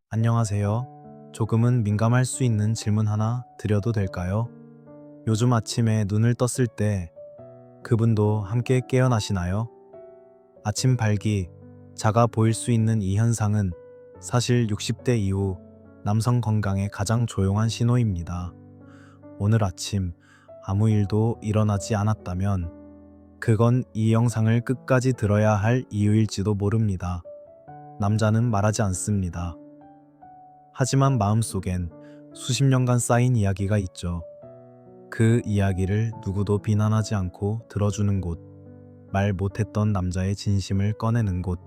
안녕하세요. 조금은 민감할 수 있는 질문 하나 드려도 될까요? 요즘 아침에 눈을 떴을 때 그분도 함께 깨어나시나요? 아침 발기, 작아 보일 수 있는 이 현상은 사실 60대 이후 남성 건강에 가장 조용한 신호입니다. 오늘 아침 아무 일도 일어나지 않았다면 그건 이 영상을 끝까지 들어야 할 이유일지도 모릅니다. 남자는 말하지 않습니다. 하지만 마음속엔 수십 년간 쌓인 이야기가 있죠. 그 이야기를 누구도 비난하지 않고 들어주는 곳, 말 못했던 남자의 진심을 꺼내는 곳,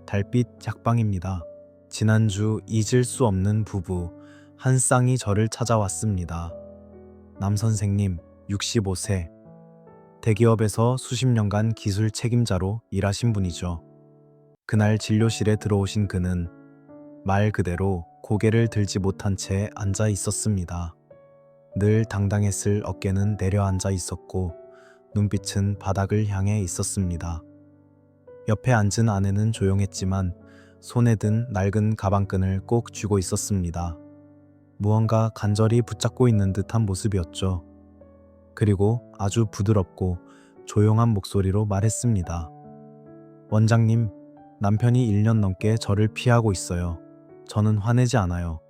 달빛 작방입니다. 지난주 잊을 수 없는 부부, 한 쌍이 저를 찾아왔습니다. 남 선생님, 65세. 대기업에서 수십 년간 기술 책임자로 일하신 분이죠. 그날 진료실에 들어오신 그는 말 그대로 고개를 들지 못한 채 앉아 있었습니다. 늘 당당했을 어깨는 내려앉아 있었고 눈빛은 바닥을 향해 있었습니다. 옆에 앉은 아내는 조용했지만 손에 든 낡은 가방끈을 꼭 쥐고 있었습니다. 무언가 간절히 붙잡고 있는 듯한 모습이었죠. 그리고 아주 부드럽고 조용한 목소리로 말했습니다. 원장님, 남편이 1년 넘게 저를 피하고 있어요. 저는 화내지 않아요.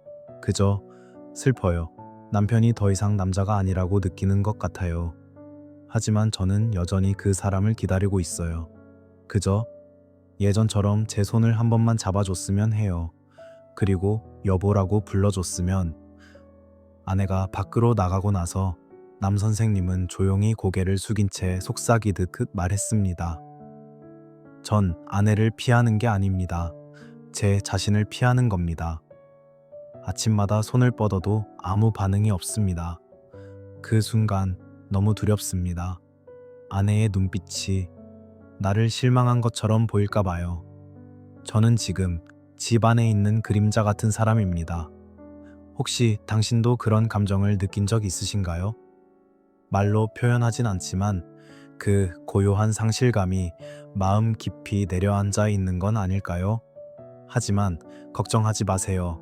그저 슬퍼요. 남편이 더 이상 남자가 아니라고 느끼는 것 같아요. 하지만 저는 여전히 그 사람을 기다리고 있어요. 그저 예전처럼 제 손을 한 번만 잡아줬으면 해요. 그리고 여보라고 불러줬으면. 아내가 밖으로 나가고 나서 남 선생님은 조용히 고개를 숙인 채 속삭이듯 말했습니다. 전 아내를 피하는 게 아닙니다. 제 자신을 피하는 겁니다. 아침마다 손을 뻗어도 아무 반응이 없습니다. 그 순간 너무 두렵습니다. 아내의 눈빛이 나를 실망한 것처럼 보일까 봐요. 저는 지금 집 안에 있는 그림자 같은 사람입니다. 혹시 당신도 그런 감정을 느낀 적 있으신가요? 말로 표현하진 않지만 그 고요한 상실감이 마음 깊이 내려앉아 있는 건 아닐까요? 하지만 걱정하지 마세요.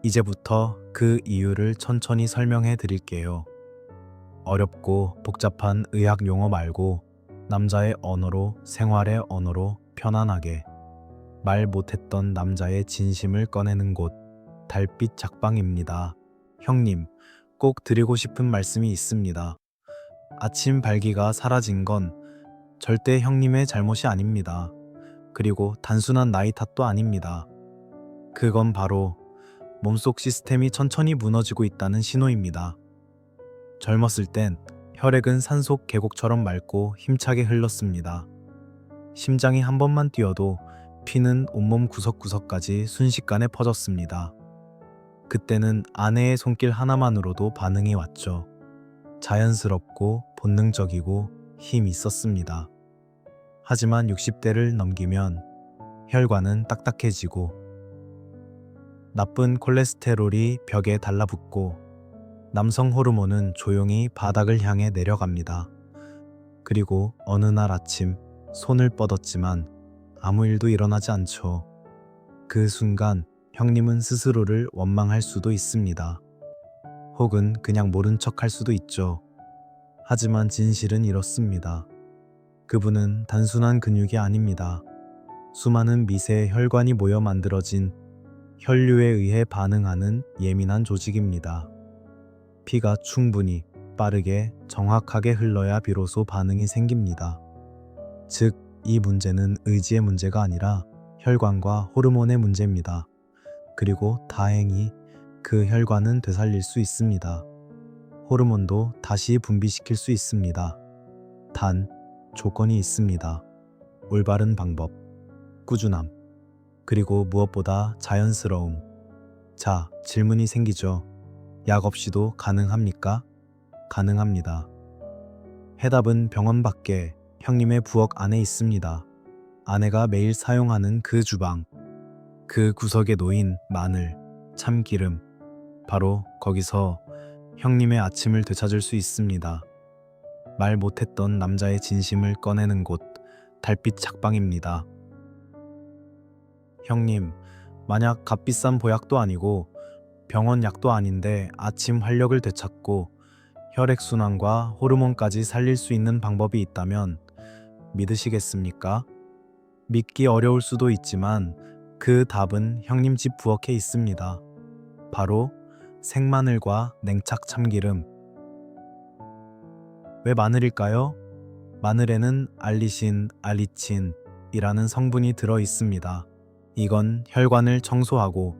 이제부터 그 이유를 천천히 설명해 드릴게요. 어렵고 복잡한 의학 용어 말고 남자의 언어로, 생활의 언어로 편안하게. 말 못했던 남자의 진심을 꺼내는 곳, 달빛 작방입니다. 형님, 꼭 드리고 싶은 말씀이 있습니다. 아침 발기가 사라진 건 절대 형님의 잘못이 아닙니다. 그리고 단순한 나이 탓도 아닙니다. 그건 바로 몸속 시스템이 천천히 무너지고 있다는 신호입니다. 젊었을 땐 혈액은 산속 계곡처럼 맑고 힘차게 흘렀습니다. 심장이 한 번만 뛰어도 피는 온몸 구석구석까지 순식간에 퍼졌습니다. 그때는 아내의 손길 하나만으로도 반응이 왔죠. 자연스럽고 본능적이고 힘 있었습니다. 하지만 60대를 넘기면 혈관은 딱딱해지고 나쁜 콜레스테롤이 벽에 달라붙고 남성 호르몬은 조용히 바닥을 향해 내려갑니다. 그리고 어느 날 아침 손을 뻗었지만 아무 일도 일어나지 않죠. 그 순간 형님은 스스로를 원망할 수도 있습니다. 혹은 그냥 모른 척 할 수도 있죠. 하지만 진실은 이렇습니다. 그분은 단순한 근육이 아닙니다. 수많은 미세 혈관이 모여 만들어진 혈류에 의해 반응하는 예민한 조직입니다. 피가 충분히 빠르게 정확하게 흘러야 비로소 반응이 생깁니다. 즉, 이 문제는 의지의 문제가 아니라 혈관과 호르몬의 문제입니다. 그리고 다행히 그 혈관은 되살릴 수 있습니다. 호르몬도 다시 분비시킬 수 있습니다. 단, 조건이 있습니다. 올바른 방법, 꾸준함, 그리고 무엇보다 자연스러움. 자, 질문이 생기죠. 약 없이도 가능합니까? 가능합니다. 해답은 병원 밖에 형님의 부엌 안에 있습니다. 아내가 매일 사용하는 그 주방, 그 구석에 놓인 마늘, 참기름, 바로 거기서 형님의 아침을 되찾을 수 있습니다. 말 못했던 남자의 진심을 꺼내는 곳, 달빛 작방입니다. 형님, 만약 값비싼 보약도 아니고 병원 약도 아닌데 아침 활력을 되찾고 혈액순환과 호르몬까지 살릴 수 있는 방법이 있다면 믿으시겠습니까? 믿기 어려울 수도 있지만 그 답은 형님 집 부엌에 있습니다. 바로 생마늘과 냉착 참기름. 왜 마늘일까요? 마늘에는 알리신, 알리친이라는 성분이 들어 있습니다. 이건 혈관을 청소하고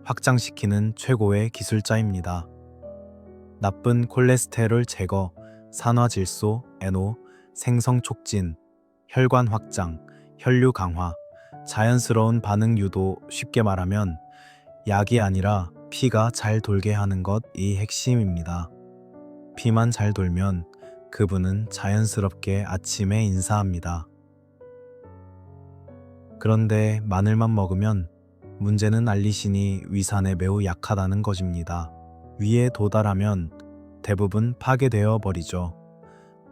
확장시키는 최고의 기술자입니다. 나쁜 콜레스테롤 제거, 산화질소, NO, 생성 촉진, 혈관 확장, 혈류 강화, 자연스러운 반응 유도, 쉽게 말하면 약이 아니라 피가 잘 돌게 하는 것이 핵심입니다. 피만 잘 돌면 그분은 자연스럽게 아침에 인사합니다. 그런데 마늘만 먹으면 문제는 알리신이 위산에 매우 약하다는 것입니다. 위에 도달하면 대부분 파괴되어 버리죠.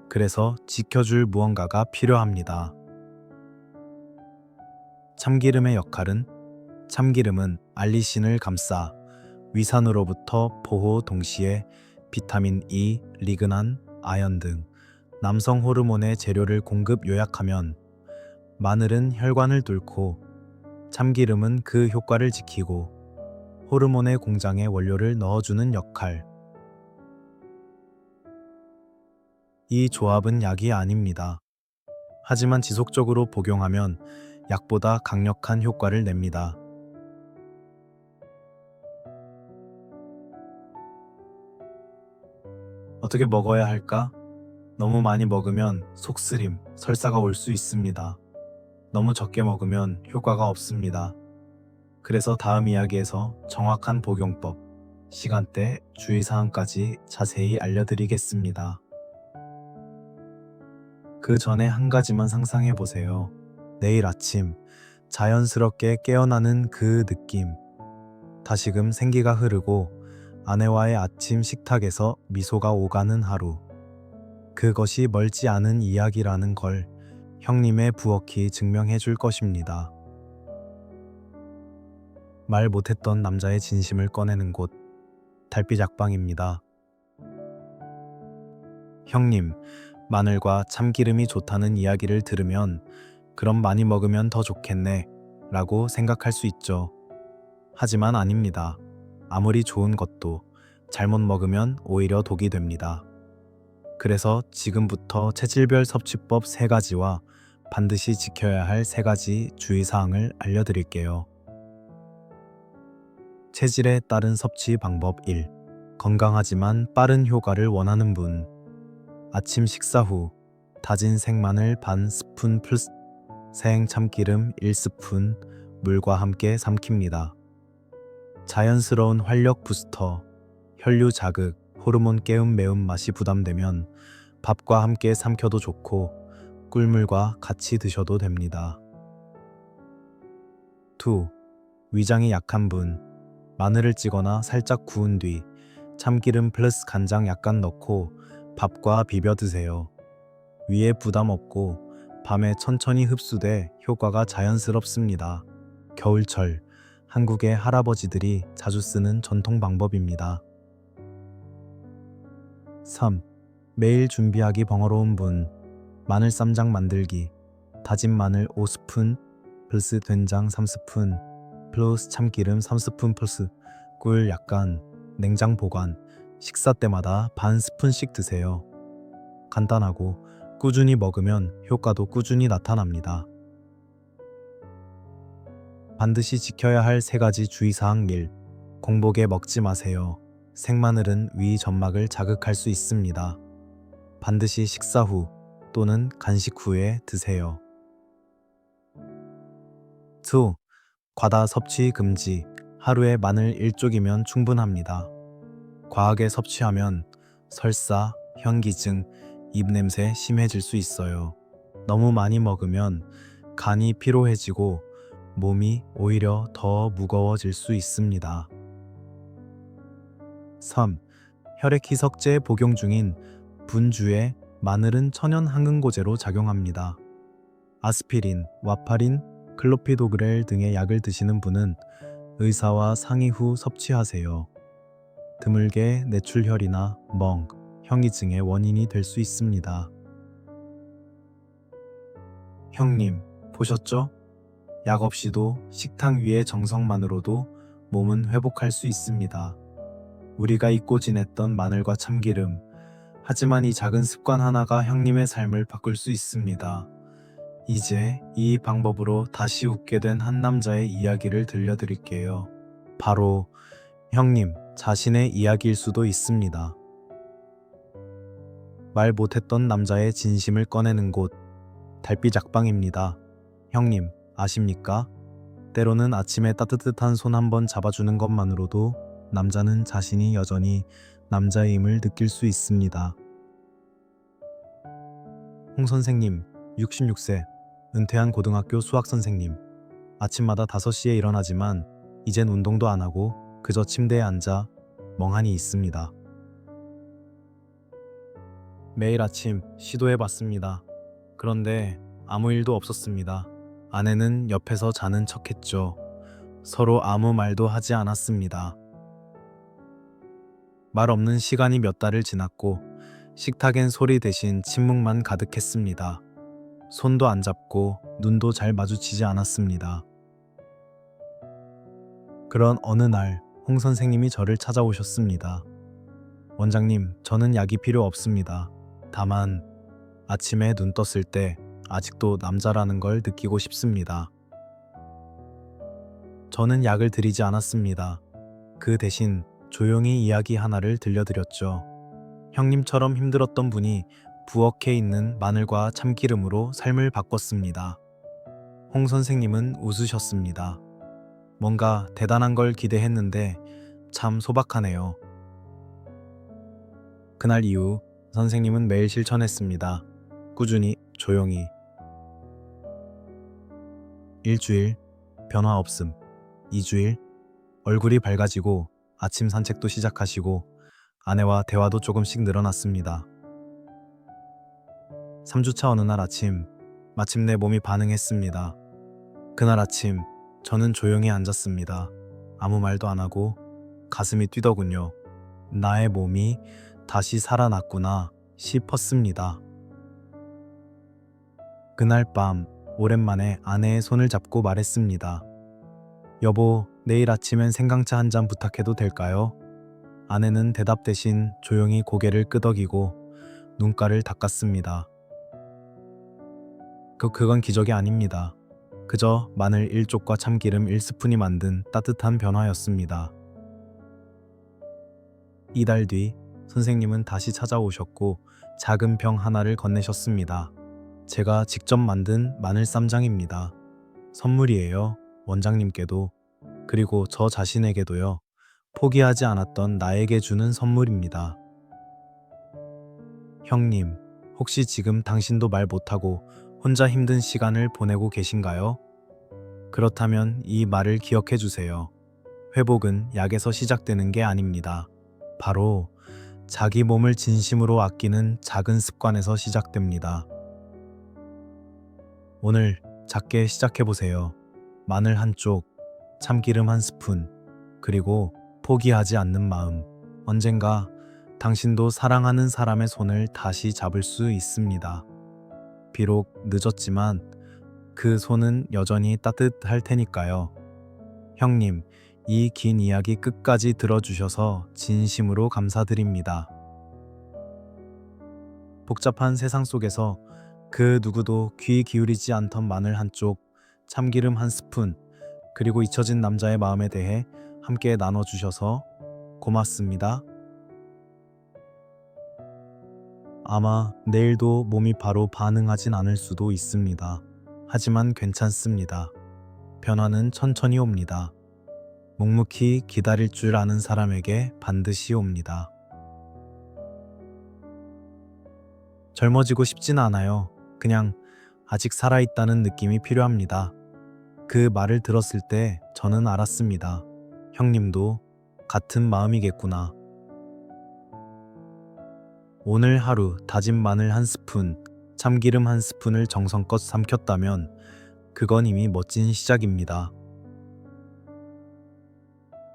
그래서 지켜줄 무언가가 필요합니다. 참기름의 역할은 참기름은 알리신을 감싸 위산으로부터 보호 동시에 비타민 E, 리그난, 아연 등 남성 호르몬의 재료를 공급 요약하면 마늘은 혈관을 뚫고 참기름은 그 효과를 지키고 호르몬의 공장에 원료를 넣어주는 역할. 이 조합은 약이 아닙니다. 하지만 지속적으로 복용하면 약보다 강력한 효과를 냅니다. 어떻게 먹어야 할까? 너무 많이 먹으면 속쓰림, 설사가 올 수 있습니다. 너무 적게 먹으면 효과가 없습니다. 그래서 다음 이야기에서 정확한 복용법, 시간대, 주의사항까지 자세히 알려드리겠습니다. 그 전에 한 가지만 상상해 보세요. 내일 아침 자연스럽게 깨어나는 그 느낌. 다시금 생기가 흐르고 아내와의 아침 식탁에서 미소가 오가는 하루. 그것이 멀지 않은 이야기라는 걸 형님의 부엌이 증명해 줄 것입니다. 말 못했던 남자의 진심을 꺼내는 곳, 달빛 약방입니다. 형님, 마늘과 참기름이 좋다는 이야기를 들으면 그럼 많이 먹으면 더 좋겠네 라고 생각할 수 있죠. 하지만 아닙니다. 아무리 좋은 것도 잘못 먹으면 오히려 독이 됩니다. 그래서 지금부터 체질별 섭취법 3가지와 반드시 지켜야 할 3가지 주의사항을 알려드릴게요. 체질에 따른 섭취 방법 1. 건강하지만 빠른 효과를 원하는 분. 아침 식사 후 다진 생마늘 반 스푼 플러스 생 참기름 1스푼 물과 함께 삼킵니다. 자연스러운 활력 부스터, 혈류 자극, 호르몬 깨움 매운맛이 부담되면 밥과 함께 삼켜도 좋고 꿀물과 같이 드셔도 됩니다. 2. 위장이 약한 분, 마늘을 찌거나 살짝 구운 뒤 참기름 플러스 간장 약간 넣고 밥과 비벼 드세요. 위에 부담 없고 밤에 천천히 흡수돼 효과가 자연스럽습니다. 겨울철, 한국의 할아버지들이 자주 쓰는 전통 방법입니다. 3. 매일 준비하기 번거로운 분, 마늘 쌈장 만들기. 다진 마늘 5스푼 플러스 된장 3스푼 플러스 참기름 3스푼 플러스 꿀 약간, 냉장 보관, 식사 때마다 반 스푼씩 드세요. 간단하고 꾸준히 먹으면 효과도 꾸준히 나타납니다. 반드시 지켜야 할 3가지 주의사항 1. 공복에 먹지 마세요. 생마늘은 위 점막을 자극할 수 있습니다. 반드시 식사 후 또는 간식 후에 드세요. 2. 과다 섭취 금지. 하루에 마늘 1쪽이면 충분합니다. 과하게 섭취하면 설사, 현기증, 입냄새 심해질 수 있어요. 너무 많이 먹으면 간이 피로해지고 몸이 오히려 더 무거워질 수 있습니다. 3. 혈액 희석제 복용 중인 분주에 마늘은 천연 항응고제로 작용합니다. 아스피린, 와파린, 클로피도그렐 등의 약을 드시는 분은 의사와 상의 후 섭취하세요. 드물게 뇌출혈이나 멍, 형이증의 원인이 될 수 있습니다. 형님, 보셨죠? 약 없이도 식탁 위의 정성만으로도 몸은 회복할 수 있습니다. 우리가 잊고 지냈던 마늘과 참기름, 하지만 이 작은 습관 하나가 형님의 삶을 바꿀 수 있습니다. 이제 이 방법으로 다시 웃게 된 한 남자의 이야기를 들려드릴게요. 바로 형님 자신의 이야기일 수도 있습니다. 말 못했던 남자의 진심을 꺼내는 곳, 달빛 약방입니다. 형님, 아십니까? 때로는 아침에 따뜻한 손 한번 잡아주는 것만으로도 남자는 자신이 여전히 남자임을 느낄 수 있습니다. 홍 선생님, 66세, 은퇴한 고등학교 수학 선생님. 아침마다 5시에 일어나지만 이젠 운동도 안 하고 그저 침대에 앉아 멍하니 있습니다. 매일 아침 시도해 봤습니다. 그런데 아무 일도 없었습니다. 아내는 옆에서 자는 척했죠. 서로 아무 말도 하지 않았습니다. 말 없는 시간이 몇 달을 지났고 식탁엔 소리 대신 침묵만 가득했습니다. 손도 안 잡고 눈도 잘 마주치지 않았습니다. 그런 어느 날 홍 선생님이 저를 찾아오셨습니다. 원장님, 저는 약이 필요 없습니다. 다만 아침에 눈 떴을 때 아직도 남자라는 걸 느끼고 싶습니다. 저는 약을 드리지 않았습니다. 그 대신 조용히 이야기 하나를 들려드렸죠. 형님처럼 힘들었던 분이 부엌에 있는 마늘과 참기름으로 삶을 바꿨습니다. 홍 선생님은 웃으셨습니다. 뭔가 대단한 걸 기대했는데 참 소박하네요. 그날 이후 선생님은 매일 실천했습니다. 꾸준히, 조용히. 일주일, 변화 없음. 2주일, 얼굴이 밝아지고 아침 산책도 시작하시고 아내와 대화도 조금씩 늘어났습니다. 3주차 어느 날 아침, 마침내 몸이 반응했습니다. 그날 아침, 저는 조용히 앉았습니다. 아무 말도 안 하고 가슴이 뛰더군요. 나의 몸이 다시 살아났구나 싶었습니다. 그날 밤, 오랜만에 아내의 손을 잡고 말했습니다. 여보, 내일 아침엔 생강차 한 잔 부탁해도 될까요? 아내는 대답 대신 조용히 고개를 끄덕이고 눈가를 닦았습니다. 그건 기적이 아닙니다. 그저 마늘 1쪽과 참기름 1스푼이 만든 따뜻한 변화였습니다. 이달 뒤 선생님은 다시 찾아오셨고 작은 병 하나를 건네셨습니다. 제가 직접 만든 마늘 쌈장입니다. 선물이에요. 원장님께도, 그리고 저 자신에게도요. 포기하지 않았던 나에게 주는 선물입니다. 형님, 혹시 지금 당신도 말 못하고 혼자 힘든 시간을 보내고 계신가요? 그렇다면 이 말을 기억해 주세요. 회복은 약에서 시작되는 게 아닙니다. 바로 자기 몸을 진심으로 아끼는 작은 습관에서 시작됩니다. 오늘 작게 시작해 보세요. 마늘 한 쪽, 참기름 한 스푼, 그리고 포기하지 않는 마음. 언젠가 당신도 사랑하는 사람의 손을 다시 잡을 수 있습니다. 비록 늦었지만 그 손은 여전히 따뜻할 테니까요. 형님, 이 긴 이야기 끝까지 들어주셔서 진심으로 감사드립니다. 복잡한 세상 속에서 그 누구도 귀 기울이지 않던 마늘 한 쪽, 참기름 한 스푼, 그리고 잊혀진 남자의 마음에 대해 함께 나눠주셔서 고맙습니다. 아마 내일도 몸이 바로 반응하진 않을 수도 있습니다. 하지만 괜찮습니다. 변화는 천천히 옵니다. 묵묵히 기다릴 줄 아는 사람에게 반드시 옵니다. 젊어지고 싶진 않아요. 그냥 아직 살아있다는 느낌이 필요합니다. 그 말을 들었을 때 저는 알았습니다. 형님도 같은 마음이겠구나. 오늘 하루 다진 마늘 한 스푼, 참기름 한 스푼을 정성껏 삼켰다면 그건 이미 멋진 시작입니다.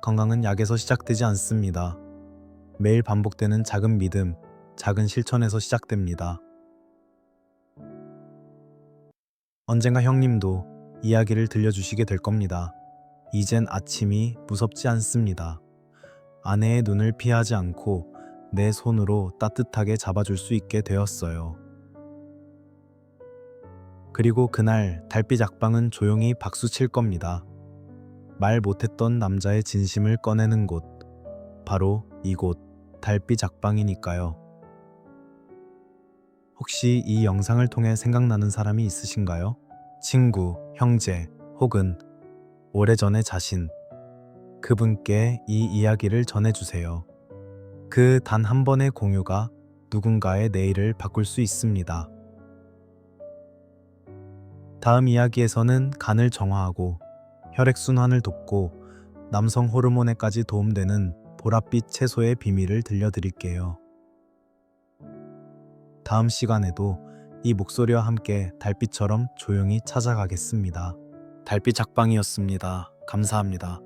건강은 약에서 시작되지 않습니다. 매일 반복되는 작은 믿음, 작은 실천에서 시작됩니다. 언젠가 형님도 이야기를 들려주시게 될 겁니다. 이젠 아침이 무섭지 않습니다. 아내의 눈을 피하지 않고 내 손으로 따뜻하게 잡아줄 수 있게 되었어요. 그리고 그날 달빛 악방은 조용히 박수칠 겁니다. 말 못했던 남자의 진심을 꺼내는 곳, 바로 이곳 달빛 악방이니까요. 혹시 이 영상을 통해 생각나는 사람이 있으신가요? 친구, 형제, 혹은 오래전의 자신, 그분께 이 이야기를 전해주세요. 그 단 한 번의 공유가 누군가의 내일을 바꿀 수 있습니다. 다음 이야기에서는 간을 정화하고 혈액순환을 돕고 남성 호르몬에까지 도움되는 보랏빛 채소의 비밀을 들려드릴게요. 다음 시간에도 이 목소리와 함께 달빛처럼 조용히 찾아가겠습니다. 달빛 작방이었습니다. 감사합니다.